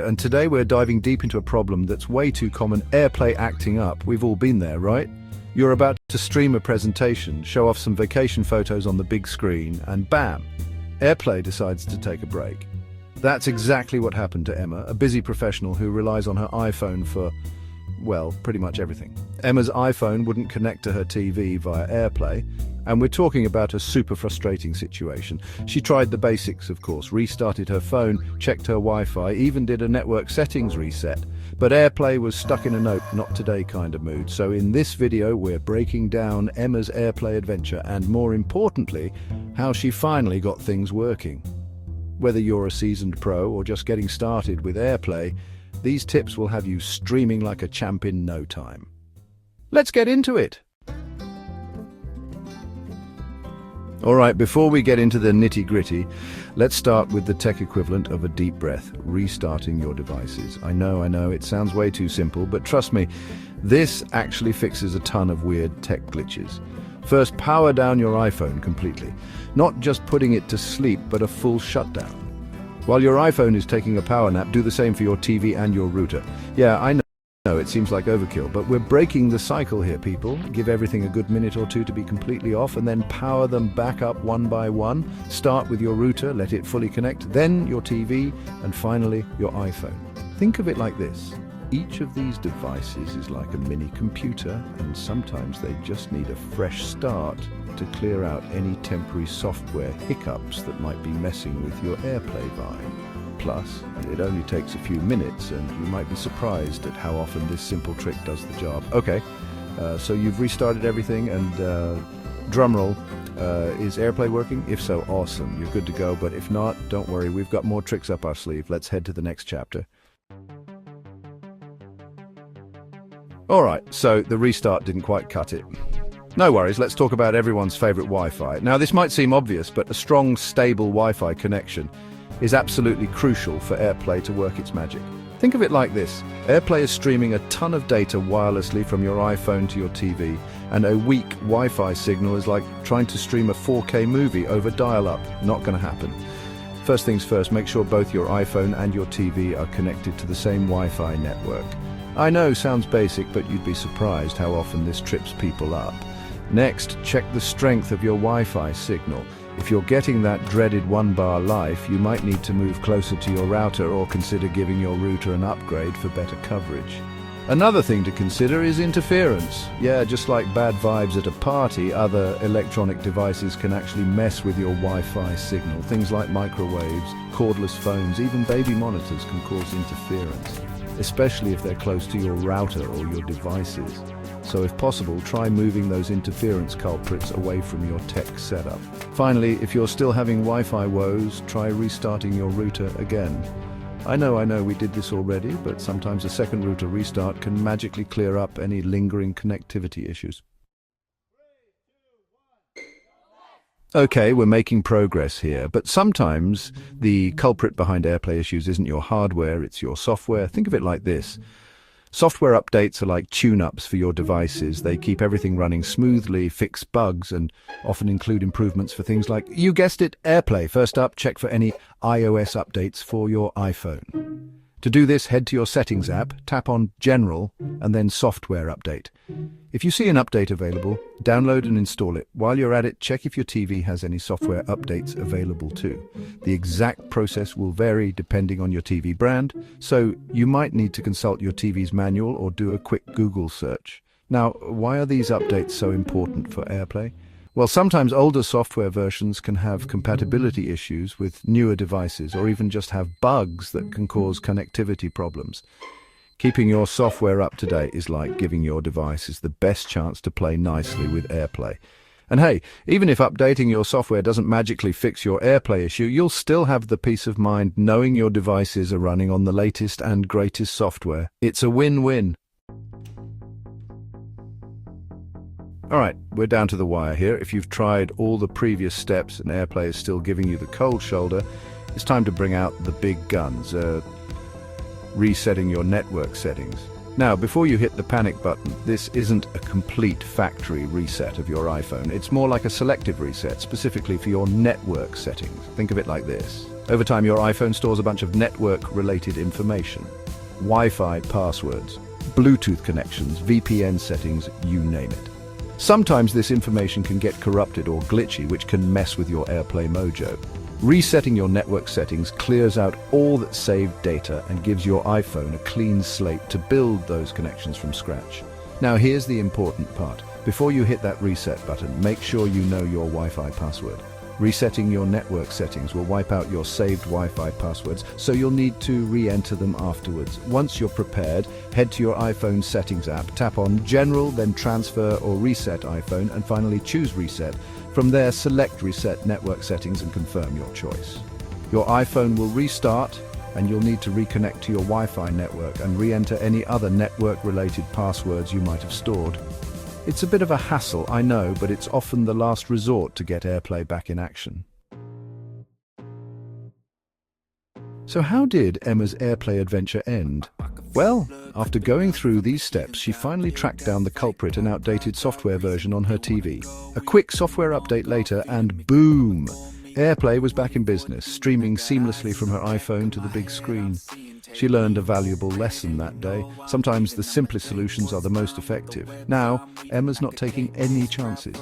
And today we're diving deep into a problem that's way too common: AirPlay acting up. We've all been there, right? You're about to stream a presentation, show off some vacation photos on the big screen, and bam, AirPlay decides to take a break. That's exactly what happened to Emma, a busy professional who relies on her iPhone for, well, pretty much everything. Emma's iPhone wouldn't connect to her TV via AirPlay, and we're talking about a super frustrating situation. She tried the basics, of course, restarted her phone, checked her Wi-Fi, even did a network settings reset. But AirPlay was stuck in a nope, not today kind of mood. So in this video, we're breaking down Emma's AirPlay adventure and, more importantly, how she finally got things working. Whether you're a seasoned pro or just getting started with AirPlay, these tips will have you streaming like a champ in no time. Let's get into it! Alright, before we get into the nitty-gritty, let's start with the tech equivalent of a deep breath: restarting your devices. I know, it sounds way too simple, but trust me, this actually fixes a ton of weird tech glitches. First, power down your iPhone completely. Not just putting it to sleep, but a full shutdown. While your iPhone is taking a power nap, do the same for your TV and your router. Yeah, I know it seems like overkill, but we're breaking the cycle here, people. Give everything a good minute or two to be completely off, and then power them back up one by one. Start with your router, let it fully connect, then your TV, and finally your iPhone. Think of it like this. Each of these devices is like a mini computer, and sometimes they just need a fresh start to clear out any temporary software hiccups that might be messing with your AirPlay vibe. Plus, it only takes a few minutes, and you might be surprised at how often this simple trick does the job. Okay, so you've restarted everything, and drumroll, is AirPlay working? If so, awesome, you're good to go. But if not, don't worry, we've got more tricks up our sleeve. Let's head to the next chapter. Alright, so the restart didn't quite cut it. No worries, let's talk about everyone's favorite Wi-Fi. Now, this might seem obvious, but a strong, stable Wi-Fi connection is absolutely crucial for AirPlay to work its magic. Think of it like this: AirPlay is streaming a ton of data wirelessly from your iPhone to your TV, and a weak Wi-Fi signal is like trying to stream a 4K movie over dial-up. Not going to happen. First things first, make sure both your iPhone and your TV are connected to the same Wi-Fi network. I know, sounds basic, but you'd be surprised how often this trips people up. Next, check the strength of your Wi-Fi signal. If you're getting that dreaded one-bar life, you might need to move closer to your router or consider giving your router an upgrade for better coverage. Another thing to consider is interference. Yeah, just like bad vibes at a party, other electronic devices can actually mess with your Wi-Fi signal. Things like microwaves, cordless phones, even baby monitors can cause interference, especially if they're close to your router or your devices. So if possible, try moving those interference culprits away from your tech setup. Finally, if you're still having Wi-Fi woes, try restarting your router again. I know, we did this already, but sometimes a second router restart can magically clear up any lingering connectivity issues. Okay, we're making progress here, but sometimes the culprit behind AirPlay issues isn't your hardware, it's your software. Think of it like this. Software updates are like tune-ups for your devices. They keep everything running smoothly, fix bugs, and often include improvements for things like, you guessed it, AirPlay. First up, check for any iOS updates for your iPhone. To do this, head to your Settings app, tap on General, and then Software Update. If you see an update available, download and install it. While you're at it, check if your TV has any software updates available too. The exact process will vary depending on your TV brand, so you might need to consult your TV's manual or do a quick Google search. Now, why are these updates so important for AirPlay? Well, sometimes older software versions can have compatibility issues with newer devices, or even just have bugs that can cause connectivity problems. Keeping your software up to date is like giving your devices the best chance to play nicely with AirPlay. And hey, even if updating your software doesn't magically fix your AirPlay issue, you'll still have the peace of mind knowing your devices are running on the latest and greatest software. It's a win-win. Alright, we're down to the wire here. If you've tried all the previous steps and AirPlay is still giving you the cold shoulder, it's time to bring out the big guns, resetting your network settings. Now, before you hit the panic button, this isn't a complete factory reset of your iPhone. It's more like a selective reset, specifically for your network settings. Think of it like this. Over time, your iPhone stores a bunch of network-related information. Wi-Fi passwords, Bluetooth connections, VPN settings, you name it. Sometimes this information can get corrupted or glitchy, which can mess with your AirPlay mojo. Resetting your network settings clears out all that saved data and gives your iPhone a clean slate to build those connections from scratch. Now here's the important part. Before you hit that reset button, make sure you know your Wi-Fi password. Resetting your network settings will wipe out your saved Wi-Fi passwords, so you'll need to re-enter them afterwards. Once you're prepared, head to your iPhone settings app, tap on General, then Transfer or Reset iPhone, and finally choose Reset. From there, select Reset Network Settings and confirm your choice. Your iPhone will restart, and you'll need to reconnect to your Wi-Fi network and re-enter any other network-related passwords you might have stored. It's a bit of a hassle, I know, but it's often the last resort to get AirPlay back in action. So how did Emma's AirPlay adventure end? Well, after going through these steps, she finally tracked down the culprit, an outdated software version on her TV. A quick software update later, and boom! AirPlay was back in business, streaming seamlessly from her iPhone to the big screen. She learned a valuable lesson that day. Sometimes the simplest solutions are the most effective. Now, Emma's not taking any chances.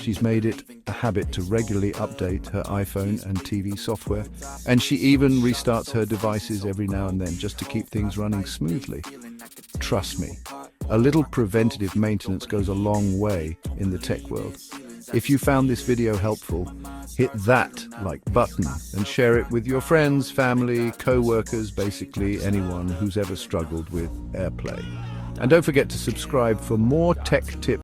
She's made it a habit to regularly update her iPhone and TV software, and she even restarts her devices every now and then just to keep things running smoothly. Trust me, a little preventative maintenance goes a long way in the tech world. If you found this video helpful, hit that like button and share it with your friends, family, co-workers, basically anyone who's ever struggled with AirPlay. And don't forget to subscribe for more tech tips